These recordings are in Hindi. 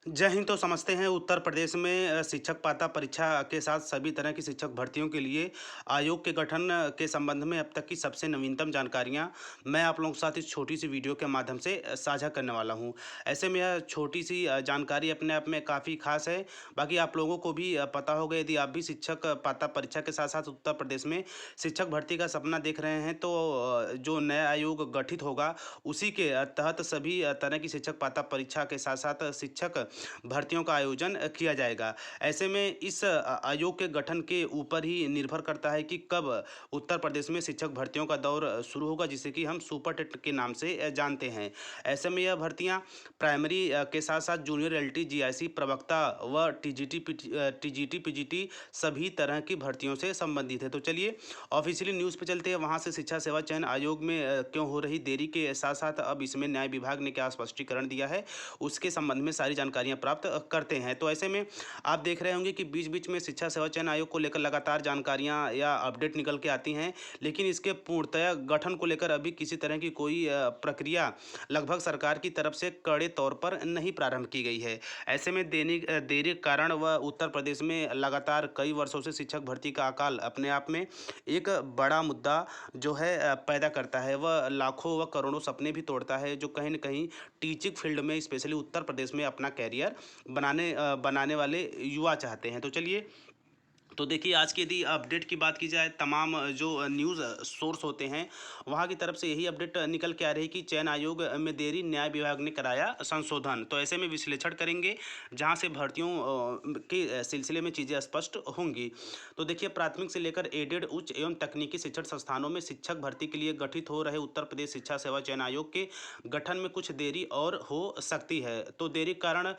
जय हिंद। तो समझते हैं उत्तर प्रदेश में शिक्षक पात्रता परीक्षा के साथ सभी तरह की शिक्षक भर्तियों के लिए आयोग के गठन के संबंध में अब तक की सबसे नवीनतम जानकारियां मैं आप लोगों के साथ इस छोटी सी वीडियो के माध्यम से साझा करने वाला हूं। ऐसे में यह छोटी सी जानकारी अपने आप में काफ़ी खास है। बाकी आप लोगों को भी पता होगा, यदि आप भी शिक्षक पात्रता परीक्षा के साथ साथ उत्तर प्रदेश में शिक्षक भर्ती का सपना देख रहे हैं, तो जो नया आयोग गठित होगा उसी के तहत सभी तरह की शिक्षक पात्रता परीक्षा के साथ साथ शिक्षक भर्तियों का आयोजन किया जाएगा। ऐसे में इस आयोग के गठन के ऊपर ही निर्भर करता है कि कब उत्तर प्रदेश में शिक्षक भर्तियों का दौर शुरू होगा, जिसे कि हम सुपर टेट के नाम से जानते हैं। ऐसे में यह भर्तियां प्राइमरी के साथ साथ जूनियर एलटी, जीआईसी, प्रवक्ता व टीजीटी, पीजीटी सभी तरह की भर्तियों से संबंधित है। तो चलिए ऑफिशियली न्यूज़ पे चलते हैं, वहाँ से शिक्षा सेवा चयन आयोग में क्यों हो रही देरी के साथ साथ अब इसमें न्याय विभाग ने क्या स्पष्टीकरण दिया है, उसके संबंध में सारी जानकारियां प्राप्त करते हैं। तो ऐसे में आप देख रहे होंगे कि बीच बीच में शिक्षा सेवा चयन आयोग को लेकर लगातार जानकारियां या अपडेट निकल के आती हैं, लेकिन इसके पूर्णतया गठन को लेकर अभी किसी तरह की कोई प्रक्रिया लगभग सरकार की तरफ से कड़े तौर पर नहीं प्रारंभ की गई है। ऐसे में देरी के कारण वह उत्तर प्रदेश में लगातार कई वर्षों से शिक्षक भर्ती का अकाल अपने आप में एक बड़ा मुद्दा जो है पैदा करता है। वह लाखों व करोड़ों सपने भी तोड़ता है, जो कहीं न कहीं टीचिंग फील्ड में स्पेशली उत्तर प्रदेश में अपना कैरियर बनाने वाले युवा चाहते हैं। तो चलिए, तो देखिए आज की यदि अपडेट की बात की जाए, तमाम जो न्यूज़ सोर्स होते हैं वहाँ की तरफ से यही अपडेट निकल के आ रही है कि चयन आयोग में देरी, न्याय विभाग ने कराया संशोधन। तो ऐसे में विश्लेषण करेंगे जहाँ से भर्तियों के सिलसिले में चीज़ें स्पष्ट होंगी। तो देखिए, प्राथमिक से लेकर एडेड, उच्च एवं तकनीकी शिक्षण संस्थानों में शिक्षक भर्ती के लिए गठित हो रहे उत्तर प्रदेश शिक्षा सेवा चयन आयोग के गठन में कुछ देरी और हो सकती है। तो देरी के कारण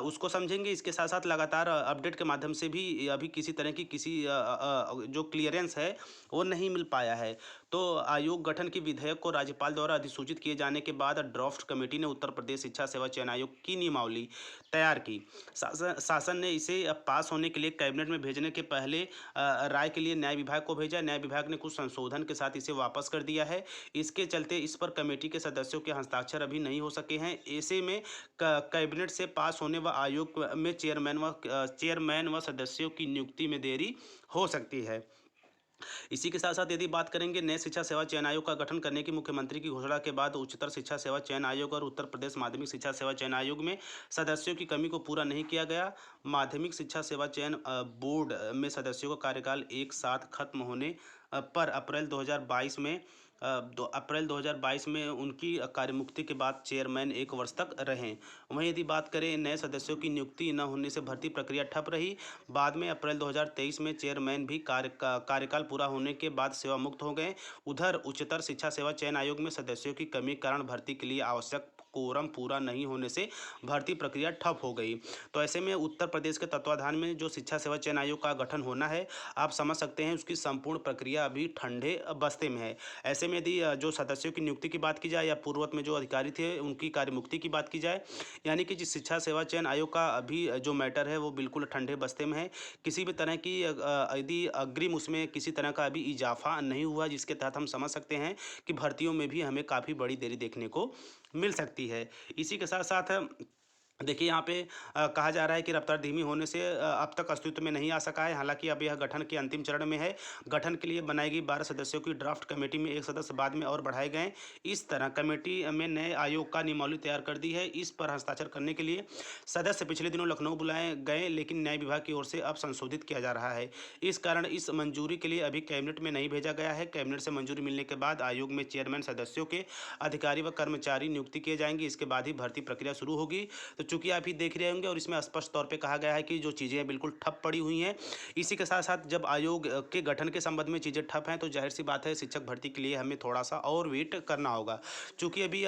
उसको समझेंगे। इसके साथ साथ लगातार अपडेट के माध्यम से भी अभी किसी तरह की जो क्लियरेंस है वो नहीं मिल पाया है। तो आयोग गठन के विधेयक को राज्यपाल द्वारा अधिसूचित किए जाने के बाद ड्राफ्ट कमेटी ने उत्तर प्रदेश शिक्षा सेवा चयन आयोग की नियमावली तैयार की। शासन ने इसे पास होने के लिए कैबिनेट में भेजने के पहले राय के लिए न्याय विभाग को भेजा। न्याय विभाग ने कुछ संशोधन के साथ इसे वापस कर दिया है। इसके चलते इस पर कमेटी के सदस्यों के हस्ताक्षर अभी नहीं हो सके हैं। ऐसे में कैबिनेट से पास होने व आयोग में चेयरमैन व सदस्यों की नियुक्ति में देरी हो सकती है। इसी के साथ साथ यदि बात करेंगे नए शिक्षा सेवा चयन आयोग का गठन करने की मुख्यमंत्री की घोषणा के बाद उच्चतर शिक्षा सेवा चयन आयोग और उत्तर प्रदेश माध्यमिक शिक्षा सेवा चयन आयोग में सदस्यों की कमी को पूरा नहीं किया गया। माध्यमिक शिक्षा सेवा चयन बोर्ड में सदस्यों का कार्यकाल एक साथ खत्म होने पर अप्रैल 2022 में उनकी कार्यमुक्ति के बाद चेयरमैन एक वर्ष तक रहे। वहीं यदि बात करें नए सदस्यों की नियुक्ति न होने से भर्ती प्रक्रिया ठप रही। बाद में अप्रैल 2023 में चेयरमैन भी कार्यकाल पूरा होने के बाद सेवा मुक्त हो गए। उधर उच्चतर शिक्षा सेवा चयन आयोग में सदस्यों की कमी के कारण भर्ती के लिए आवश्यक कोरम पूरा नहीं होने से भर्ती प्रक्रिया ठप हो गई। तो ऐसे में उत्तर प्रदेश के तत्वाधान में जो शिक्षा सेवा चयन आयोग का गठन होना है, आप समझ सकते हैं उसकी संपूर्ण प्रक्रिया अभी ठंडे बस्ते में है। ऐसे में यदि जो सदस्यों की नियुक्ति की बात की जाए या पूर्वत में जो अधिकारी थे उनकी कार्यमुक्ति की बात की जाए, यानी कि जिस शिक्षा सेवा चयन आयोग का अभी जो मैटर है वो बिल्कुल ठंडे बस्ते में है। किसी भी तरह की यदि अग्रिम उसमें किसी तरह का अभी इजाफा नहीं हुआ, जिसके तहत हम समझ सकते हैं कि भर्तियों में भी हमें काफ़ी बड़ी देरी देखने को मिल सकती है। इसी के साथ साथ देखिए यहाँ पे कहा जा रहा है कि रफ्तार धीमी होने से अब तक अस्तित्व में नहीं आ सका है। हालांकि अब यह गठन के अंतिम चरण में है। गठन के लिए बनाई गई 12 सदस्यों की ड्राफ्ट कमेटी में एक सदस्य बाद में और बढ़ाए गए। इस तरह कमेटी में नए आयोग का नियमावली तैयार कर दी है। इस पर हस्ताक्षर करने के लिए सदस्य पिछले दिनों लखनऊ बुलाए गए, लेकिन न्याय विभाग की ओर से अब संशोधित किया जा रहा है। इस कारण इस मंजूरी के लिए अभी कैबिनेट में नहीं भेजा गया है। कैबिनेट से मंजूरी मिलने के बाद आयोग में चेयरमैन, सदस्यों के अधिकारी व कर्मचारी नियुक्ति किए जाएंगे। इसके बाद ही भर्ती प्रक्रिया शुरू होगी। तो चूंकि आप ही देख रहे होंगे और इसमें स्पष्ट तौर पे कहा गया है कि जो चीज़ें बिल्कुल ठप पड़ी हुई हैं। इसी के साथ साथ जब आयोग के गठन के संबंध में चीज़ें ठप हैं, तो जाहिर सी बात है शिक्षक भर्ती के लिए हमें थोड़ा सा और वेट करना होगा। चूंकि अभी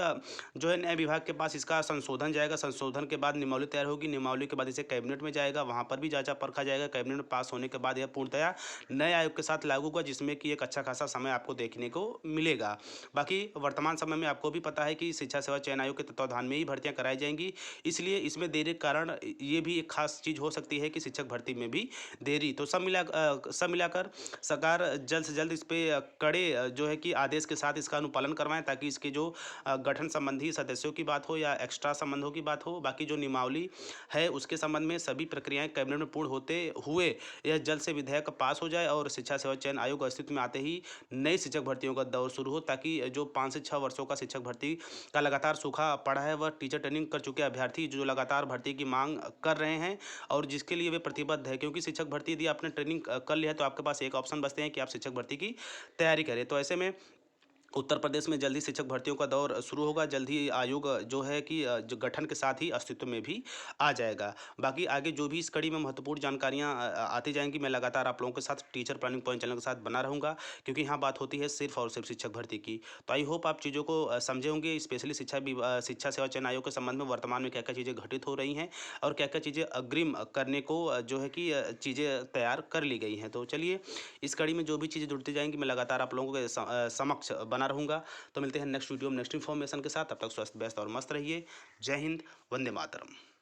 जो है न्याय विभाग के पास इसका संशोधन जाएगा। संशोधन के बाद नियमावली तैयार होगी। नियमावली के बाद इसे कैबिनेट में जाएगा, वहाँ पर भी जांचा परखा जाएगा। कैबिनेट में पास होने के बाद यह पूर्णतया नए आयोग के साथ लागू होगा, जिसमें कि एक अच्छा खासा समय आपको देखने को मिलेगा। बाकी वर्तमान समय में आपको भी पता है कि शिक्षा सेवा चयन आयोग के तत्वाधान में ही भर्तियां कराई जाएंगी। इसलिए इसलिए इसमें देरी के कारण ये भी एक खास चीज़ हो सकती है कि शिक्षक भर्ती में भी देरी। तो सब मिलाकर सरकार जल्द से जल्द इस पे कड़े जो है कि आदेश के साथ इसका अनुपालन करवाएँ, ताकि इसके जो गठन संबंधी सदस्यों की बात हो या एक्स्ट्रा संबंधों की बात हो, बाकी जो नियमावली है उसके संबंध में सभी प्रक्रियाएँ कैबिनेट में पूर्ण होते हुए यह जल्द से विधेयक पास हो जाए और शिक्षा सेवा चयन आयोग अस्तित्व में आते ही नई शिक्षक भर्तियों का दौर शुरू हो, ताकि जो 5 से 6 वर्षों का शिक्षक भर्ती का लगातार सूखा पड़ा है, वह टीचर ट्रेनिंग कर चुके अभ्यर्थी जो लगातार भर्ती की मांग कर रहे हैं और जिसके लिए वे प्रतिबद्ध है, क्योंकि शिक्षक भर्ती यदि आपने ट्रेनिंग कर लिया है तो आपके पास एक ऑप्शन बचते हैं कि आप शिक्षक भर्ती की तैयारी करें। तो ऐसे में उत्तर प्रदेश में जल्द ही शिक्षक भर्तियों का दौर शुरू होगा। जल्द ही आयोग जो है कि जो गठन के साथ ही अस्तित्व में भी आ जाएगा। बाकी आगे जो भी इस कड़ी में महत्वपूर्ण जानकारियाँ आती जाएँगी, मैं लगातार आप लोगों के साथ टीचर प्लानिंग पॉइंट चैनल के साथ बना रहूँगा, क्योंकि यहाँ बात होती है सिर्फ़ और सिर्फ़ शिक्षक भर्ती की। तो आई होप आप चीज़ों को समझे होंगे, स्पेशली शिक्षा सेवा चयन आयोग के संबंध में वर्तमान में क्या-क्या चीज़ें घटित हो रही हैं और क्या-क्या चीज़ें अग्रिम करने को जो है कि चीज़ें तैयार कर ली गई हैं। तो चलिए, इस कड़ी में जो भी चीज़ें जुड़ती जाएँगी, मैं लगातार आप लोगों के समक्ष बना रहूँगा। तो मिलते हैं नेक्स्ट वीडियो में नेक्स्ट इन्फॉर्मेशन के साथ। तब तक स्वस्थ, व्यस्त और मस्त रहिए। जय हिंद, वंदे मातरम।